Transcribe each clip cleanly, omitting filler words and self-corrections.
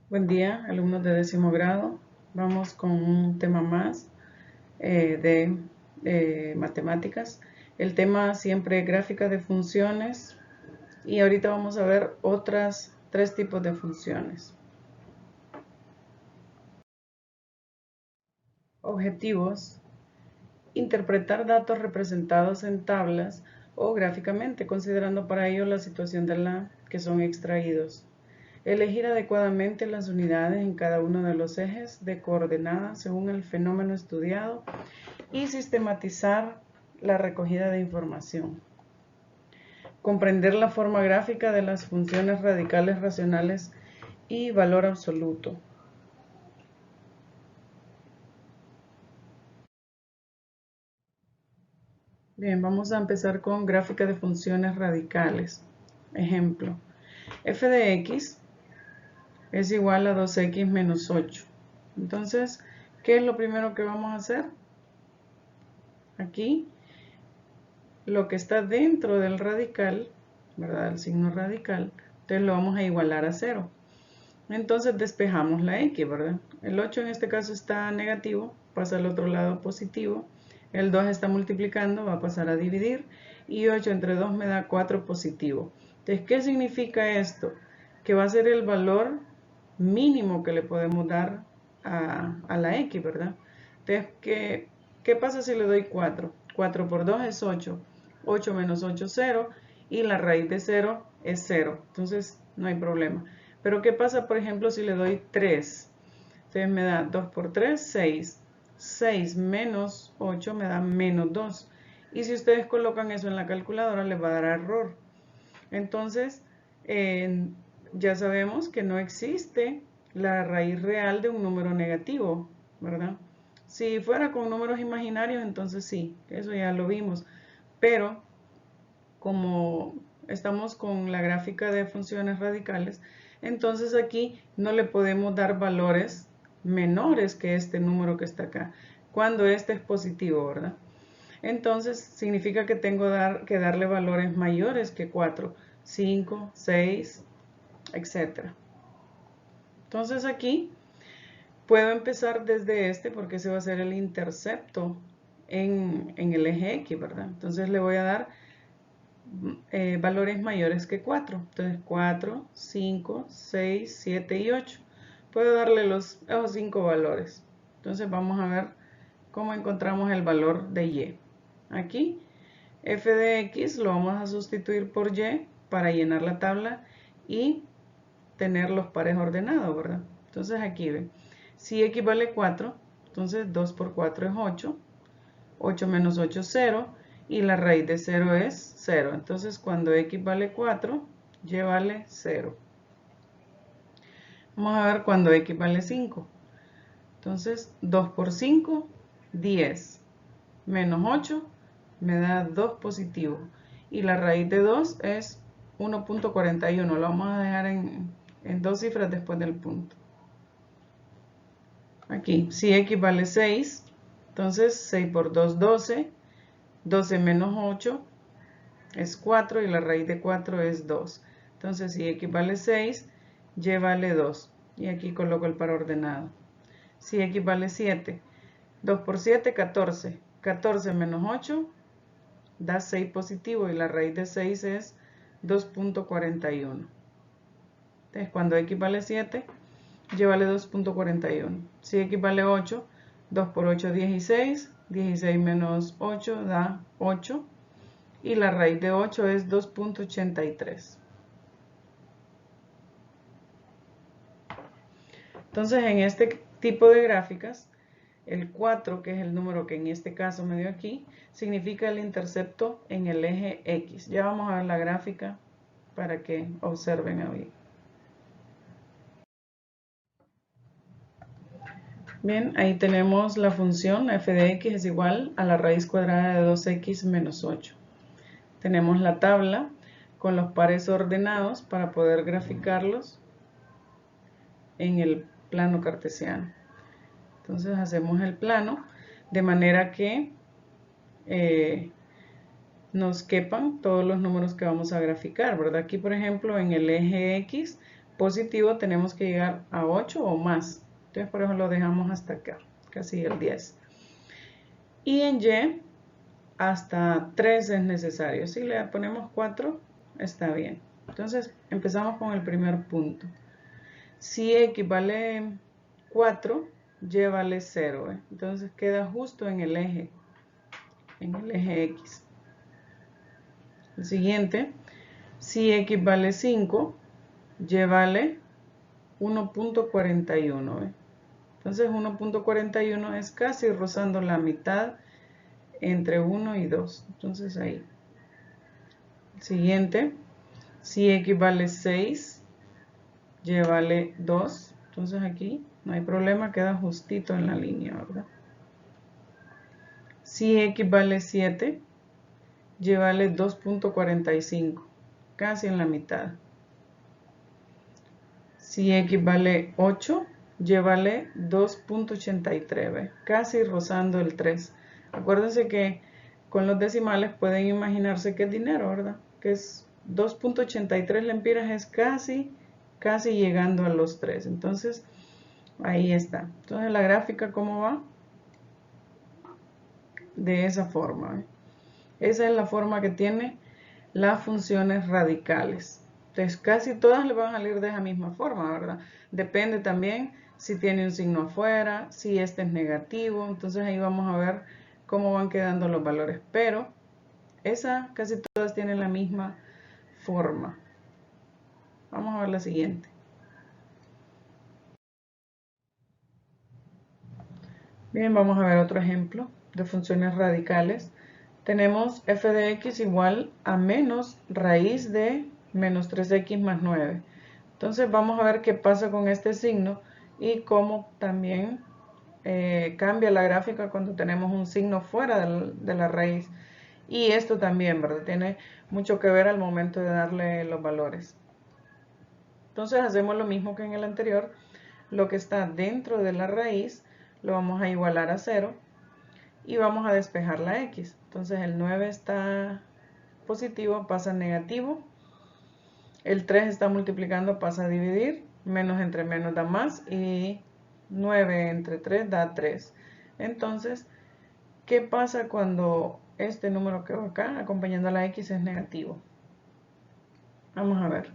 Buen día, alumnos de 10º grado. Vamos con un tema más de matemáticas. El tema siempre es gráfica de funciones y ahorita vamos a ver otras 3 tipos de funciones. Objetivos: interpretar datos representados en tablas o gráficamente, considerando para ello la situación de la que son extraídos. Elegir adecuadamente las unidades en cada uno de los ejes de coordenadas según el fenómeno estudiado y sistematizar la recogida de información. Comprender la forma gráfica de las funciones radicales racionales y valor absoluto. Bien, vamos a empezar con gráfica de funciones radicales. Ejemplo, f de x es igual a 2x menos 8. Entonces, ¿qué es lo primero que vamos a hacer? Aquí, lo que está dentro del radical, ¿verdad? El signo radical, entonces lo vamos a igualar a 0. Entonces despejamos la x, ¿verdad? El 8 en este caso está negativo, pasa al otro lado positivo. El 2 está multiplicando, va a pasar a dividir. Y 8 entre 2 me da 4 positivo. Entonces, ¿qué significa esto? Que va a ser el valor mínimo que le podemos dar a la x, ¿verdad? Entonces, ¿qué pasa si le doy 4? 4 por 2 es 8. 8 menos 8 es 0. Y la raíz de 0 es 0. Entonces, no hay problema. Pero ¿qué pasa, por ejemplo, si le doy 3? Entonces me da 2 por 3, 6. 6 menos 8 me da menos 2. Y si ustedes colocan eso en la calculadora, les va a dar error. Entonces, ya sabemos que no existe la raíz real de un número negativo, ¿verdad? Si fuera con números imaginarios, entonces sí, eso ya lo vimos. Pero como estamos con la gráfica de funciones radicales, entonces aquí no le podemos dar valores menores que este número que está acá, cuando este es positivo, ¿verdad? Entonces significa que tengo que darle valores mayores que 4, 5, 6, etc. Entonces aquí puedo empezar desde este porque ese va a ser el intercepto en el eje X, ¿verdad? Entonces le voy a dar valores mayores que 4. Entonces 4, 5, 6, 7 y 8. Puedo darle esos 5 valores. Entonces vamos a ver cómo encontramos el valor de y. Aquí f de x lo vamos a sustituir por y para llenar la tabla y tener los pares ordenados, ¿verdad? Entonces aquí ven, si x vale 4, entonces 2 por 4 es 8. 8 menos 8 es 0 y la raíz de 0 es 0. Entonces cuando x vale 4, y vale 0. Vamos a ver cuando x vale 5. Entonces 2 por 5, 10. Menos 8 me da 2 positivo. Y la raíz de 2 es 1.41. Lo vamos a dejar en 2 cifras después del punto. Aquí, si x vale 6, entonces 6 por 2, 12. 12 menos 8 es 4 y la raíz de 4 es 2. Entonces, si x vale 6, y vale 2. Y aquí coloco el par ordenado. Si x vale 7, 2 por 7, 14. 14 menos 8 da 6 positivo y la raíz de 6 es 2.41. Entonces, cuando x vale 7, y vale 2.41. Si x vale 8, 2 por 8 es 16. 16 menos 8 da 8. Y la raíz de 8 es 2.83. Entonces, en este tipo de gráficas, el 4, que es el número que en este caso me dio aquí, significa el intercepto en el eje X. Ya vamos a ver la gráfica para que observen ahí. Bien, ahí tenemos la función f de x es igual a la raíz cuadrada de 2x menos 8. Tenemos la tabla con los pares ordenados para poder graficarlos en el plano cartesiano. Entonces hacemos el plano de manera que nos quepan todos los números que vamos a graficar, ¿verdad? Aquí, por ejemplo, en el eje X positivo tenemos que llegar a 8 o más. Entonces por eso lo dejamos hasta acá, casi el 10. Y en Y hasta 3 es necesario. Si le ponemos 4, está bien. Entonces empezamos con el primer punto. Si X vale 4, Y vale 0. Entonces queda justo en el eje X. El siguiente, si X vale 5, Y vale 1.41. Entonces 1.41 es casi rozando la mitad entre 1 y 2. Entonces ahí. El siguiente, si X vale 6, Y vale 2. Entonces aquí no hay problema, queda justito en la línea, ¿verdad? Si X vale 7, Y vale 2.45, casi en la mitad. Si X vale 8, Y vale 2.83, casi rozando el 3. Acuérdense que con los decimales pueden imaginarse que es dinero, ¿verdad? Que es 2.83 lempiras, es casi llegando a los 3. Entonces, ahí está. Entonces, la gráfica, ¿cómo va? De esa forma. Esa es la forma que tiene las funciones radicales. Entonces casi todas le van a salir de esa misma forma, ¿verdad? Depende también si tiene un signo afuera, si este es negativo. Entonces ahí vamos a ver cómo van quedando los valores. Pero esa casi todas tienen la misma forma. Vamos a ver la siguiente. Bien, vamos a ver otro ejemplo de funciones radicales. Tenemos f de x igual a menos raíz de menos 3x más 9. Entonces vamos a ver qué pasa con este signo y cómo también cambia la gráfica cuando tenemos un signo fuera de la raíz. Y esto también, ¿verdad? Tiene mucho que ver al momento de darle los valores. Entonces hacemos lo mismo que en el anterior. Lo que está dentro de la raíz lo vamos a igualar a 0 y vamos a despejar la x. Entonces el 9 está positivo, pasa a negativo. El 3 está multiplicando, pasa a dividir. Menos entre menos da más y 9 entre 3 da 3. Entonces, ¿qué pasa cuando este número que va acá, acompañando a la x, es negativo? Vamos a ver.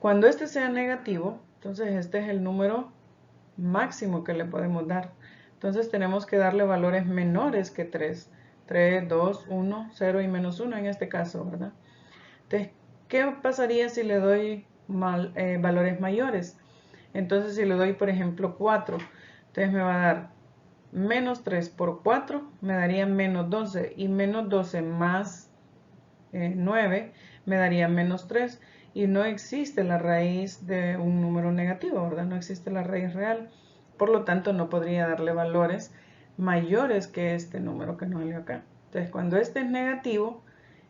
Cuando este sea negativo, entonces este es el número máximo que le podemos dar. Entonces tenemos que darle valores menores que 3. 3, 2, 1, 0 y menos 1 en este caso, ¿verdad? Entonces, ¿qué pasaría si le doy valores mayores? Entonces, si le doy, por ejemplo, 4, entonces me va a dar menos 3 por 4, me daría menos 12. Y menos 12 más 9 me daría menos 3. Y no existe la raíz de un número negativo, ¿verdad? No existe la raíz real. Por lo tanto, no podría darle valores mayores que este número que nos salió acá. Entonces, cuando este es negativo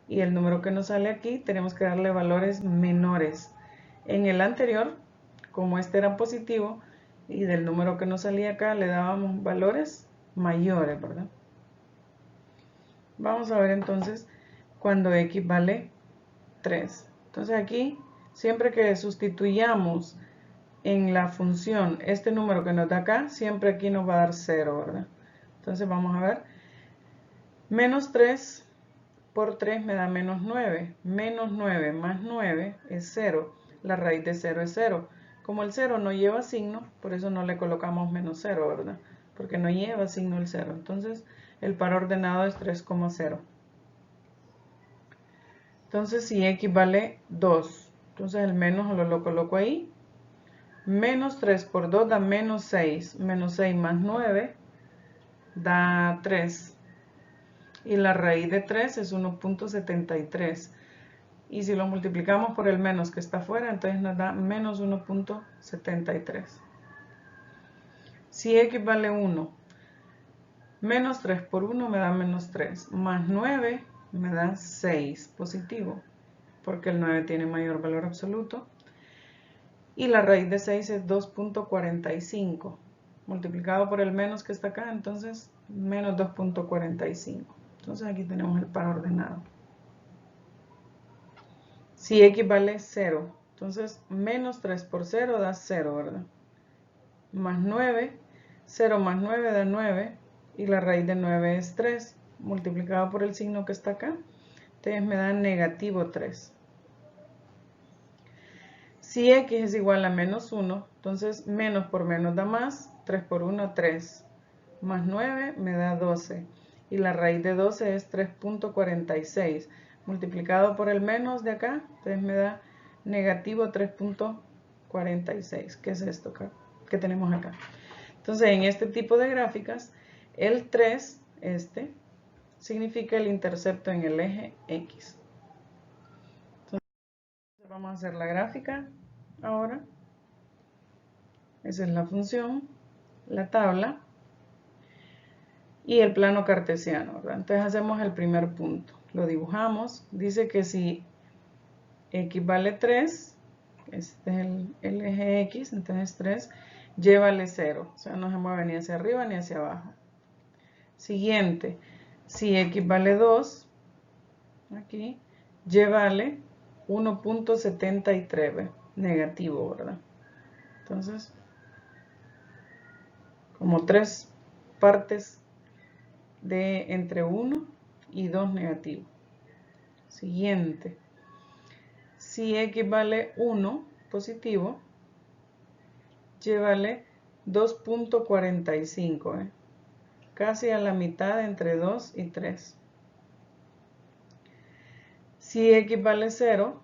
y el número que nos sale aquí, tenemos que darle valores menores. En el anterior, como este era positivo y del número que nos salía acá, le dábamos valores mayores, ¿verdad? Vamos a ver entonces cuando x vale 3. Entonces aquí, siempre que sustituyamos en la función este número que nos da acá, siempre aquí nos va a dar 0, ¿verdad? Entonces vamos a ver. Menos 3 por 3 me da menos 9. Menos 9 más 9 es 0. La raíz de 0 es 0. Como el 0 no lleva signo, por eso no le colocamos menos 0, ¿verdad? Porque no lleva signo el 0. Entonces el par ordenado es 3,0. Entonces si x vale 2, entonces el menos lo coloco ahí. Menos 3 por 2 da menos 6. Menos 6 más 9 da 3. Y la raíz de 3 es 1.73. Y si lo multiplicamos por el menos que está afuera, entonces nos da menos 1.73. Si x vale 1, menos 3 por 1 me da menos 3. Más 9 me da 6 positivo, porque el 9 tiene mayor valor absoluto. Y la raíz de 6 es 2.45. Multiplicado por el menos que está acá, entonces menos 2.45. Entonces aquí tenemos el par ordenado. Si x vale 0, Entonces, menos 3 por 0 da 0, ¿verdad? Más 9, 0 más 9 da 9, y la raíz de 9 es 3, multiplicado por el signo que está acá. Entonces me da negativo 3. Si x es igual a menos 1, entonces menos por menos da más, 3 por 1, 3. Más 9 me da 12. Y la raíz de 12 es 3.46. Multiplicado por el menos de acá, entonces me da negativo 3.46. ¿Qué es esto que tenemos acá? Entonces, en este tipo de gráficas, el 3, significa el intercepto en el eje X. Entonces, vamos a hacer la gráfica ahora. Esa es la función, la tabla y el plano cartesiano, ¿verdad? Entonces hacemos el primer punto, lo dibujamos. Dice que si x vale 3, este es el eje X, entonces 3, y vale 0, o sea, no se mueve ni hacia arriba ni hacia abajo. Siguiente, si x vale 2, aquí, y vale 1.73, negativo, ¿verdad? Entonces, como 3 partes de entre 1 y 2 negativo. Siguiente, si x vale 1 positivo, y vale 2.45, casi a la mitad entre 2 y 3. Si x vale 0,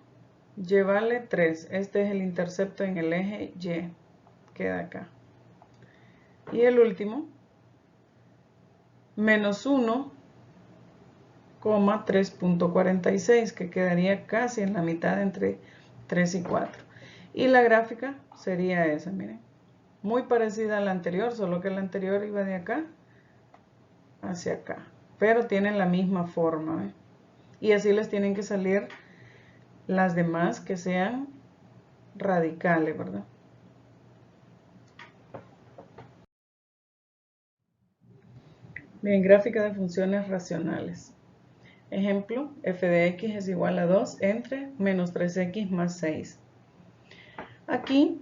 y vale 3, este es el intercepto en el eje Y, queda acá. Y el último, menos 1, 3.46, que quedaría casi en la mitad entre 3 y 4. Y la gráfica sería esa, miren. Muy parecida a la anterior, solo que la anterior iba de acá hacia acá. Pero tienen la misma forma, ¿eh? Y así les tienen que salir las demás que sean radicales, ¿verdad? Bien, gráfica de funciones racionales. Ejemplo, f de x es igual a 2 entre menos 3x más 6. Aquí,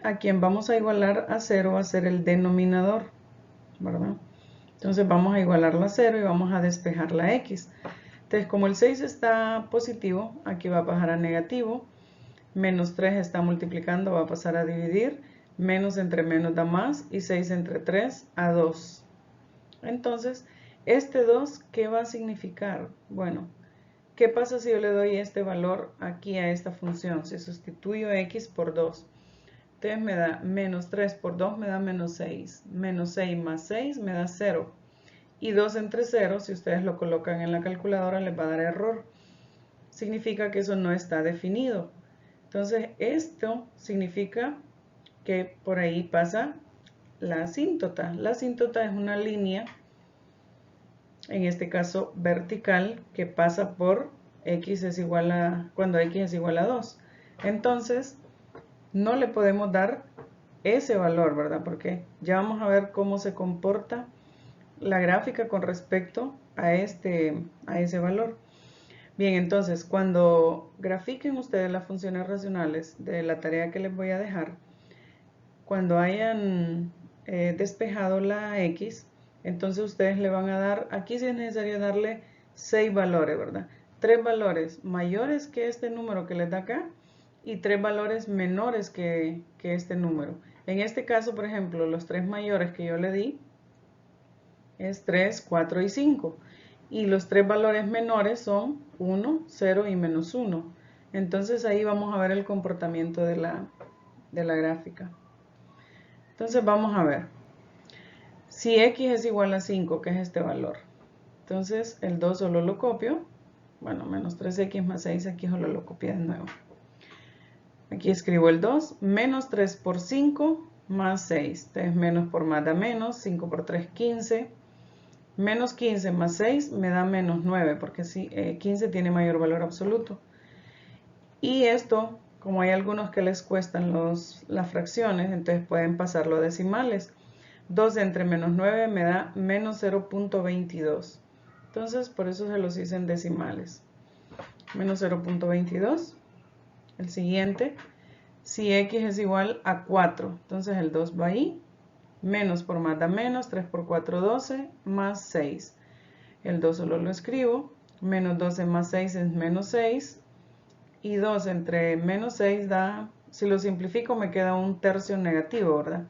a quien vamos a igualar a 0 va a ser el denominador, ¿verdad? Entonces vamos a igualarlo a 0 y vamos a despejar la x. Entonces, como el 6 está positivo, aquí va a pasar a negativo. Menos 3 está multiplicando, va a pasar a dividir. Menos entre menos da más y 6 entre 3 a 2. Entonces, este 2, ¿qué va a significar? Bueno, ¿qué pasa si yo le doy este valor aquí a esta función? Si sustituyo x por 2. Entonces me da menos 3 por 2 me da menos 6. Menos 6 más 6 me da 0. Y 2 entre 0, si ustedes lo colocan en la calculadora, les va a dar error. Significa que eso no está definido. Entonces, esto significa que por ahí pasa la asíntota. La asíntota es una línea, en este caso vertical, que pasa por x es igual a, cuando x es igual a 2. Entonces, no le podemos dar ese valor, ¿verdad? Porque ya vamos a ver cómo se comporta la gráfica con respecto a ese valor. Bien, entonces, cuando grafiquen ustedes las funciones racionales de la tarea que les voy a dejar, cuando hayan despejado la x, entonces ustedes le van a dar, aquí sí es necesario darle 6 valores, ¿verdad? 3 valores mayores que este número que les da acá y 3 valores menores que este número. En este caso, por ejemplo, los 3 mayores que yo le di es 3, 4 y 5. Y los 3 valores menores son 1, 0 y menos 1. Entonces ahí vamos a ver el comportamiento de la gráfica. Entonces vamos a ver. Si x es igual a 5, que es este valor. Entonces el 2 solo lo copio. Bueno, menos 3x más 6, aquí solo lo copié de nuevo. Aquí escribo el 2, menos 3 por 5 más 6. Entonces menos por más da menos, 5 por 3, 15. Menos 15 más 6 me da menos 9, porque 15 tiene mayor valor absoluto. Y esto, como hay algunos que les cuestan las fracciones, entonces pueden pasarlo a decimales. 2 entre menos 9 me da menos 0.22. Entonces, por eso se los hice en decimales. Menos 0.22. el siguiente, si x es igual a 4, entonces el 2 va ahí, menos por más da menos, 3 por 4, 12, más 6. El 2 solo lo escribo, menos 12 más 6 es menos 6, y 2 entre menos 6 da, si lo simplifico me queda un tercio negativo, ¿verdad?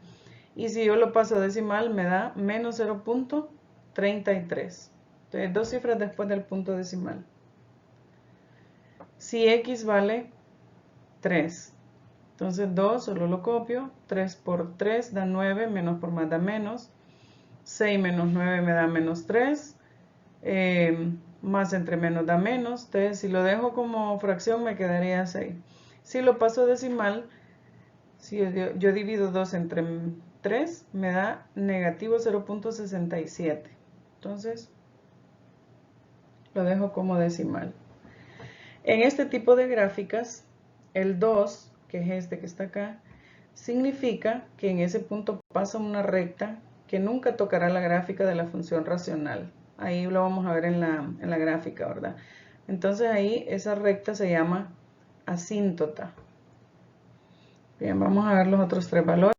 Y si yo lo paso a decimal me da menos 0.33. Entonces, dos cifras después del punto decimal. Si x vale 3, entonces 2 solo lo copio, 3 por 3 da 9, menos por más da menos, 6 menos 9 me da menos 3, más entre menos da menos, entonces si lo dejo como fracción me quedaría 6. Si lo paso a decimal, si yo divido 2 entre 3, me da negativo 0.67. Entonces, lo dejo como decimal. En este tipo de gráficas, el 2, que es este que está acá, significa que en ese punto pasa una recta que nunca tocará la gráfica de la función racional. Ahí lo vamos a ver en la gráfica, ¿verdad? Entonces ahí esa recta se llama asíntota. Bien, vamos a ver los otros tres valores.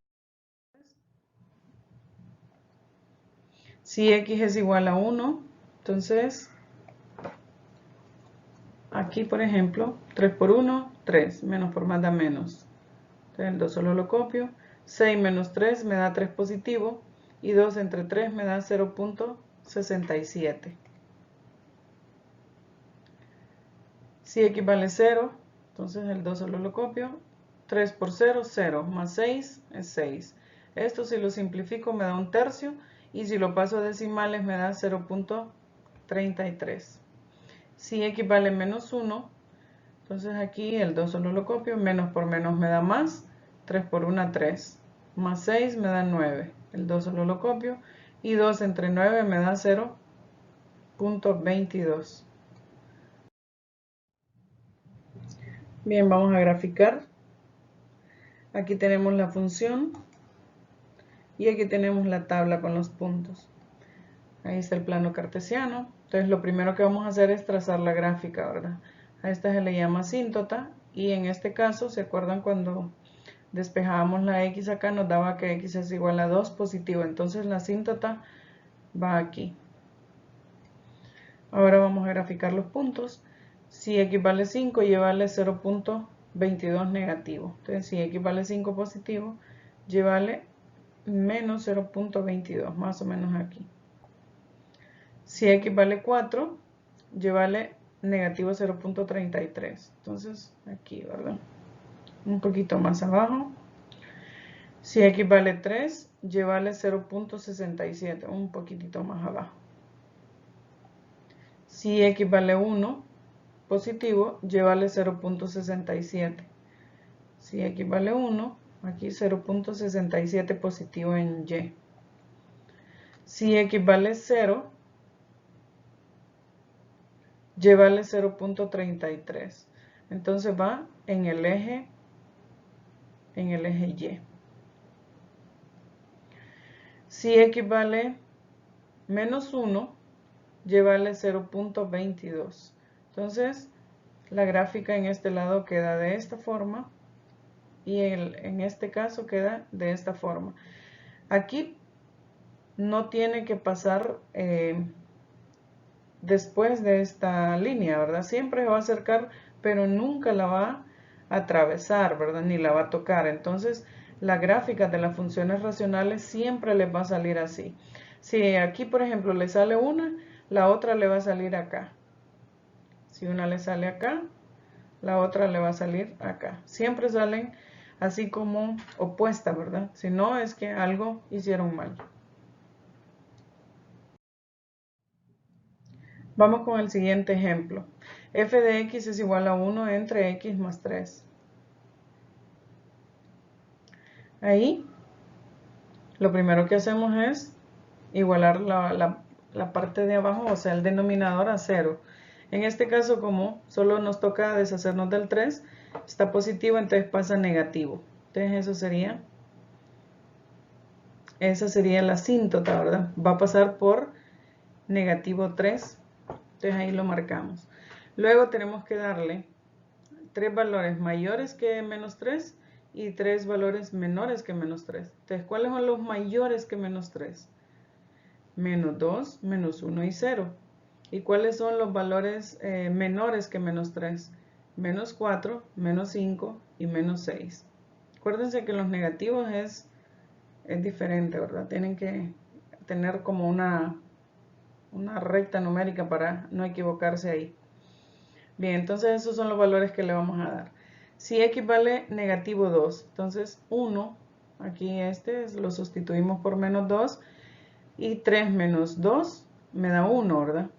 Si x es igual a 1, entonces aquí por ejemplo 3 por 1, 3, menos por más da menos. Entonces el 2 solo lo copio, 6 menos 3 me da 3 positivo y 2 entre 3 me da 0.67. Si x vale 0, entonces el 2 solo lo copio, 3 por 0, 0, más 6 es 6. Esto si lo simplifico me da un tercio y si lo paso a decimales me da 0.33. Si x vale menos 1, entonces aquí el 2 solo lo copio, menos por menos me da más, 3 por 1, 3, más 6 me da 9, el 2 solo lo copio, y 2 entre 9 me da 0.22. Bien, vamos a graficar. Aquí tenemos la función, y aquí tenemos la tabla con los puntos. Ahí está el plano cartesiano. Entonces lo primero que vamos a hacer es trazar la gráfica, ¿verdad? A esta se le llama asíntota, y en este caso, ¿se acuerdan cuando despejábamos la x acá? Nos daba que x es igual a 2 positivo, entonces la asíntota va aquí. Ahora vamos a graficar los puntos. Si x vale 5, y vale 0.22 negativo. Entonces si x vale 5 positivo, y vale menos 0.22, más o menos aquí. Si x vale 4, y vale negativo 0.33. Entonces aquí, ¿verdad? Un poquito más abajo. Si x vale 3, y vale 0.67, un poquitito más abajo. Si x vale 1 positivo, y vale 0.67. Si x vale 1, aquí 0.67 positivo en y. Si x vale 0, y vale 0.33. Entonces va en el eje Y. Si x vale menos 1, y vale 0.22. Entonces, la gráfica en este lado queda de esta forma y en este caso queda de esta forma. Aquí no tiene que pasar después de esta línea, ¿verdad? Siempre se va a acercar, pero nunca la va a atravesar, ¿verdad? Ni la va a tocar. Entonces, la gráfica de las funciones racionales siempre les va a salir así. Si aquí, por ejemplo, le sale una, la otra le va a salir acá. Si una le sale acá, la otra le va a salir acá. Siempre salen así como opuestas, ¿verdad? Si no, es que algo hicieron mal. Vamos con el siguiente ejemplo. F de x es igual a 1 entre x más 3. Ahí, lo primero que hacemos es igualar la parte de abajo, o sea, el denominador a 0. En este caso, como solo nos toca deshacernos del 3, está positivo, entonces pasa negativo. Entonces esa sería la asíntota, ¿verdad? Va a pasar por negativo 3. Entonces ahí lo marcamos. Luego tenemos que darle 3 valores mayores que menos 3 y 3 valores menores que menos 3. Entonces, ¿cuáles son los mayores que menos 3? Menos 2, menos 1 y 0. ¿Y cuáles son los valores menores que menos 3? Menos 4, menos 5 y menos 6. Acuérdense que los negativos es diferente, ¿verdad? Tienen que tener como una recta numérica para no equivocarse ahí. Bien, entonces esos son los valores que le vamos a dar. Si x vale negativo 2, entonces 1, aquí lo sustituimos por menos 2, y 3 menos 2 me da 1, ¿verdad?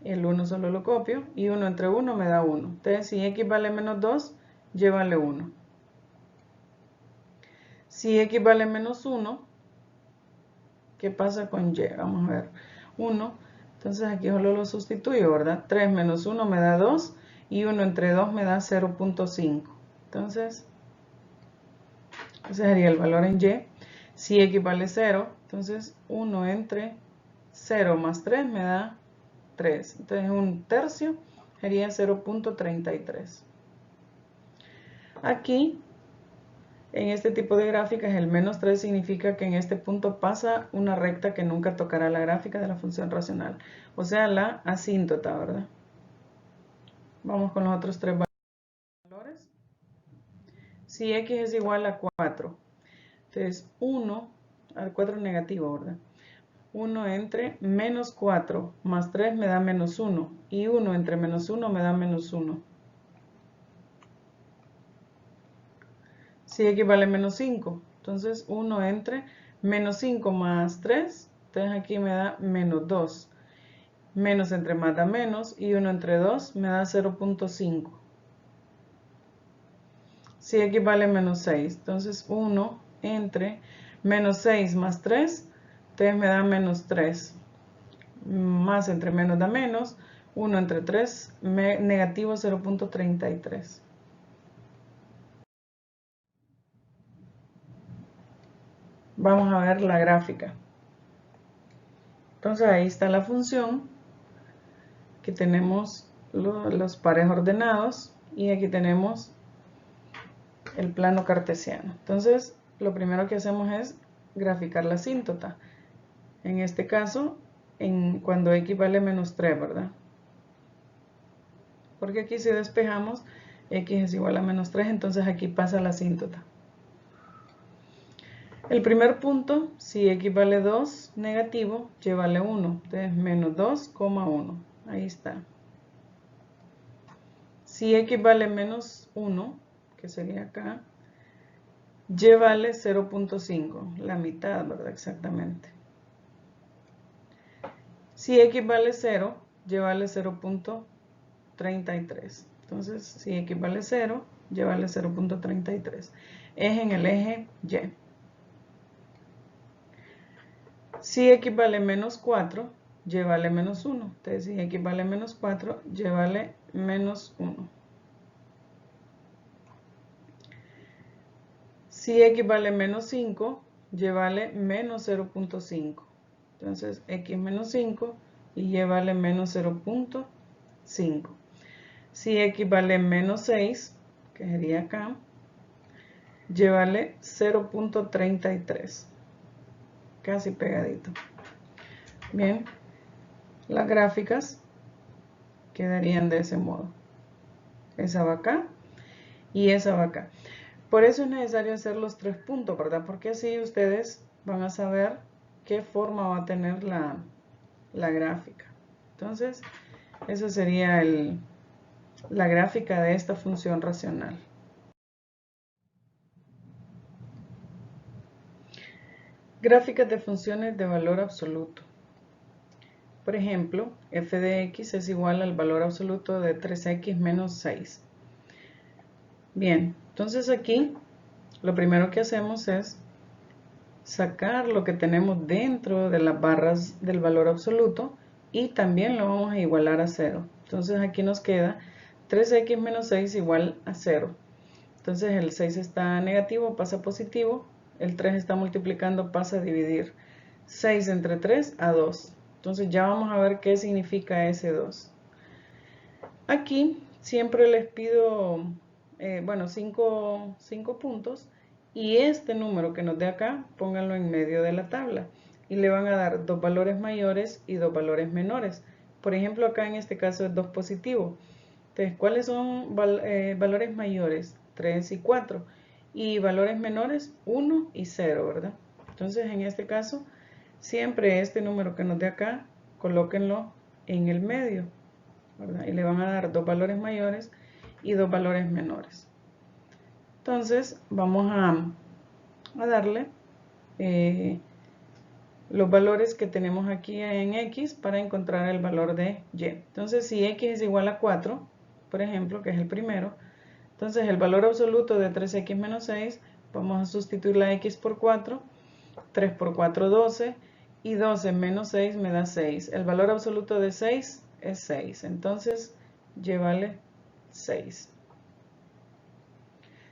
El 1 solo lo copio, y 1 entre 1 me da 1. Entonces, si x vale menos 2, llévale 1. Si x vale menos 1, ¿qué pasa con y? Vamos a ver. 1, entonces aquí solo lo sustituyo, ¿verdad? 3 menos 1 me da 2, y 1 entre 2 me da 0.5. Entonces, ese sería el valor en y. Si x vale 0, entonces 1 entre 0 más 3 me da 3. Entonces un tercio sería 0.33. Aquí, en este tipo de gráficas, el menos 3 significa que en este punto pasa una recta que nunca tocará la gráfica de la función racional. O sea, la asíntota, ¿verdad? Vamos con los otros tres valores. Si x es igual a 4, entonces 1, al 4 negativo, ¿verdad? 1 entre menos 4 más 3 me da menos 1. Y 1 entre menos 1 me da menos 1. Si x vale menos 5, entonces 1 entre menos 5 más 3, entonces aquí me da menos 2. Menos entre más da menos, y 1 entre 2 me da 0.5. Si x vale menos 6, entonces 1 entre menos 6 más 3, entonces me da menos 3. Más entre menos da menos, 1 entre 3, negativo 0.33. Vamos a ver la gráfica. Entonces ahí está la función, que tenemos los pares ordenados, y aquí tenemos el plano cartesiano. Entonces lo primero que hacemos es graficar la asíntota. En este caso, cuando x vale menos 3, ¿verdad? Porque aquí si despejamos, x es igual a menos 3, entonces aquí pasa la asíntota. El primer punto, si x vale 2 negativo, y vale 1. Entonces menos 2,1. Ahí está. Si x vale menos 1, que sería acá, y vale 0.5. La mitad, ¿verdad? Exactamente. Si x vale 0, y vale 0.33. Entonces, si x vale 0, y vale 0.33. Es en el eje y. Si x vale menos 4, y vale menos 1. Entonces, si x vale menos 4, y vale menos 1. Si x vale menos 5, y vale menos 0.5. Entonces, x menos 5 y y vale menos 0.5. Si x vale menos 6, que sería acá, y vale 0.33. Casi pegadito. Bien, las gráficas quedarían de ese modo. Esa va acá y esa va acá. Por eso es necesario hacer los 3 puntos, ¿verdad? Porque así ustedes van a saber qué forma va a tener la gráfica. Entonces, esa sería la gráfica de esta función racional. Gráficas de funciones de valor absoluto. Por ejemplo, f de x es igual al valor absoluto de 3x menos 6. Bien, entonces aquí lo primero que hacemos es sacar lo que tenemos dentro de las barras del valor absoluto y también lo vamos a igualar a 0. Entonces aquí nos queda 3x menos 6 igual a 0. Entonces el 6 está negativo, pasa a positivo. El 3 está multiplicando, pasa a dividir. 6 entre 3 a 2. Entonces ya vamos a ver qué significa ese 2. Aquí siempre les pido, bueno, 5 puntos, y este número que nos dé acá, pónganlo en medio de la tabla, y le van a dar dos valores mayores y dos valores menores. Por ejemplo, acá en este caso es 2 positivo. Entonces, ¿cuáles son valores mayores? 3 y 4. Y valores menores, 1 y 0, ¿verdad? Entonces, en este caso, siempre este número que nos dé acá, colóquenlo en el medio, ¿verdad? Y le van a dar dos valores mayores y dos valores menores. Entonces, vamos a darle los valores que tenemos aquí en X para encontrar el valor de Y. Entonces, si X es igual a 4, por ejemplo, que es el primero, entonces el valor absoluto de 3X menos 6, vamos a sustituir la X por 4, 3 por 4, 12, y 12 menos 6 me da 6. El valor absoluto de 6 es 6, entonces Y vale 6.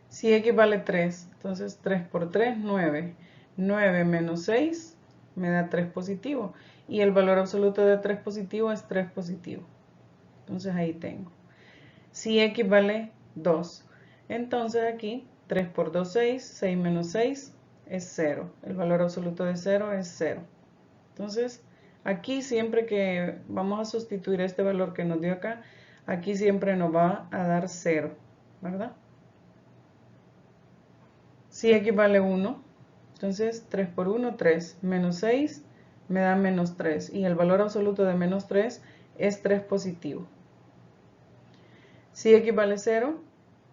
Si X vale 3, entonces 3 por 3, 9. 9 menos 6 me da 3 positivo. Y el valor absoluto de 3 positivo es 3 positivo. Entonces ahí tengo. Si X vale 2, entonces aquí 3 por 2, 6. 6 menos 6 es 0. El valor absoluto de 0 es 0. Entonces aquí siempre que vamos a sustituir este valor que nos dio acá, aquí siempre nos va a dar 0, ¿verdad? Si X vale 1, entonces 3 por 1, 3, menos 6 me da menos 3, y el valor absoluto de menos 3 es 3 positivo. Si X vale 0,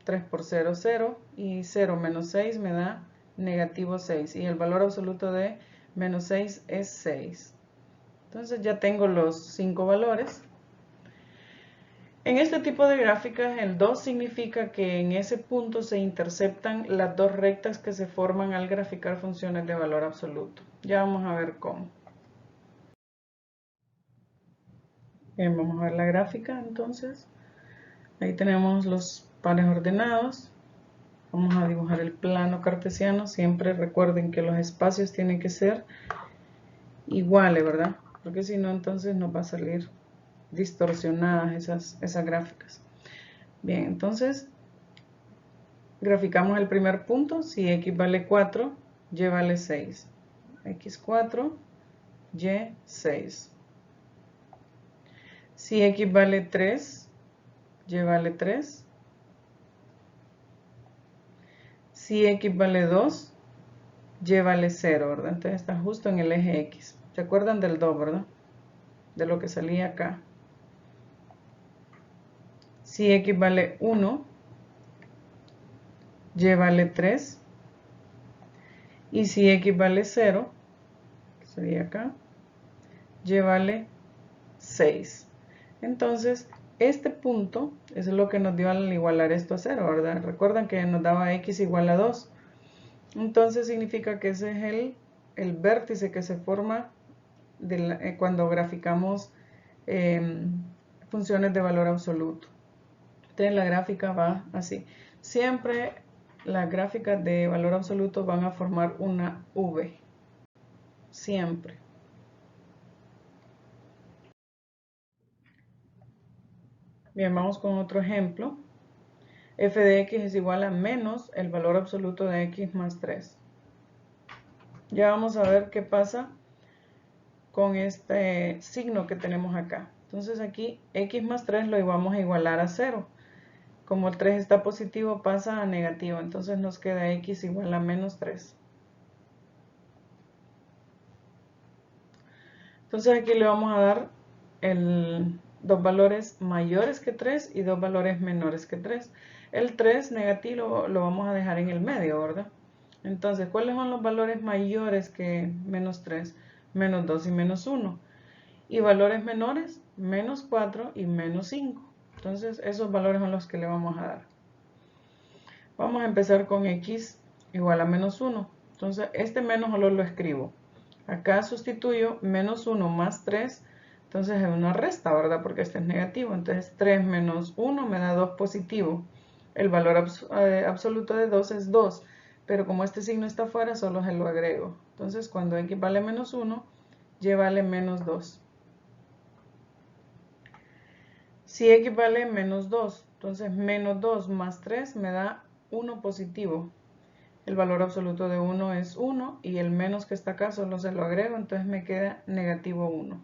3 por 0, 0, y 0 menos 6 me da negativo 6, y el valor absoluto de menos 6 es 6. Entonces ya tengo los 5 valores. En este tipo de gráficas, el 2 significa que en ese punto se interceptan las dos rectas que se forman al graficar funciones de valor absoluto. Ya vamos a ver cómo. Bien, vamos a ver la gráfica entonces. Ahí tenemos los pares ordenados. Vamos a dibujar el plano cartesiano. Siempre recuerden que los espacios tienen que ser iguales, ¿verdad? Porque si no, entonces nos va a salir distorsionadas esas gráficas. Bien, entonces graficamos el primer punto. Si X vale 4, Y vale 6. X4, Y 6. Si X vale 3, Y vale 3. Si X vale 2, Y vale 0, ¿verdad? Entonces está justo en el eje X. ¿Se acuerdan del 2, verdad? De lo que salía acá. Si X vale 1, Y vale 3. Y si X vale 0, que sería acá, Y vale 6. Entonces, este punto es lo que nos dio al igualar esto a 0, ¿verdad? Recuerdan que nos daba X igual a 2. Entonces significa que ese es el vértice que se forma cuando graficamos funciones de valor absoluto. Entonces la gráfica va así. Siempre las gráficas de valor absoluto van a formar una V. Siempre. Bien, vamos con otro ejemplo. F de X es igual a menos el valor absoluto de X más 3. Ya vamos a ver qué pasa con este signo que tenemos acá. Entonces aquí X más 3 lo vamos a igualar a 0. Como el 3 está positivo, pasa a negativo. Entonces nos queda X igual a menos 3. Entonces aquí le vamos a dar dos valores mayores que 3 y dos valores menores que 3. El 3 negativo lo vamos a dejar en el medio, ¿verdad? Entonces, ¿cuáles son los valores mayores que menos 3? Menos 2 y menos 1. Y valores menores, menos 4 y menos 5. Entonces, esos valores son los que le vamos a dar. Vamos a empezar con X igual a menos 1. Entonces, este menos solo lo escribo. Acá sustituyo menos 1 más 3. Entonces es una resta, ¿verdad? Porque este es negativo. Entonces 3 menos 1 me da 2 positivo. El valor absoluto de 2 es 2. Pero como este signo está afuera, solo se lo agrego. Entonces cuando X vale menos 1, Y vale menos 2. Si X vale menos 2, Entonces menos 2 más 3 me da 1 positivo. El valor absoluto de 1 es 1 y el menos que está acá solo se lo agrego, entonces me queda negativo 1.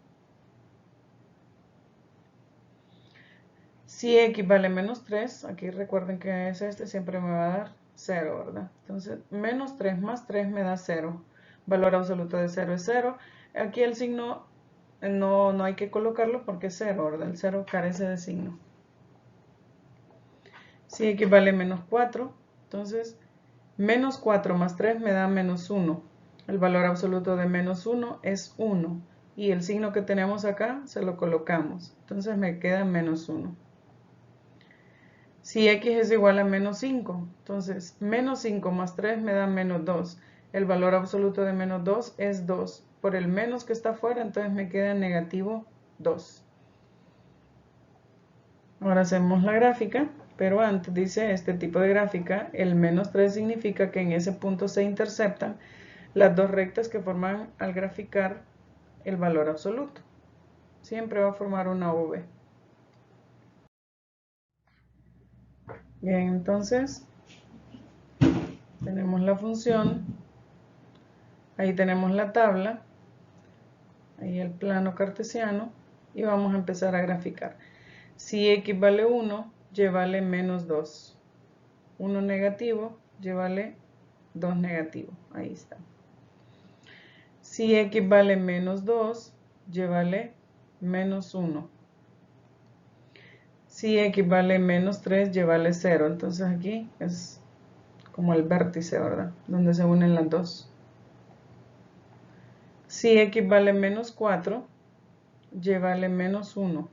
Si x vale menos 3, aquí recuerden que es este, siempre me va a dar 0, ¿verdad? Entonces menos 3 más 3 me da 0. Valor absoluto de 0 es 0. Aquí el signo no hay que colocarlo porque es 0, ¿verdad? El 0 carece de signo. Si x vale menos 4, entonces menos 4 más 3 me da menos 1. El valor absoluto de menos 1 es 1. Y el signo que tenemos acá se lo colocamos. Entonces me queda menos 1. Si x es igual a menos 5, entonces menos 5 más 3 me da menos 2. El valor absoluto de menos 2 es 2. Por el menos que está afuera, entonces me queda negativo 2. Ahora hacemos la gráfica, pero antes dice este tipo de gráfica, el menos 3 significa que en ese punto se interceptan las dos rectas que forman al graficar el valor absoluto. Siempre va a formar una V. Bien, entonces tenemos la función, ahí tenemos la tabla, ahí el plano cartesiano y vamos a empezar a graficar. Si x vale 1, y vale menos 2. 1 negativo, y vale 2 negativo. Ahí está. Si x vale menos 2, y vale menos 1. Si x vale menos 3, y vale 0. Entonces aquí es como el vértice, ¿verdad? Donde se unen las dos. Si x vale menos 4, y vale menos 1.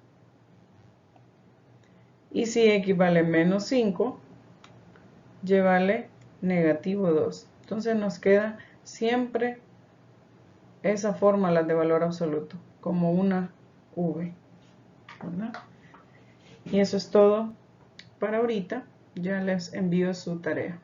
Y si x vale menos 5, y vale negativo 2. Entonces nos queda siempre esa fórmula de valor absoluto, como una V, ¿verdad? Y eso es todo para ahorita. Ya les envío su tarea.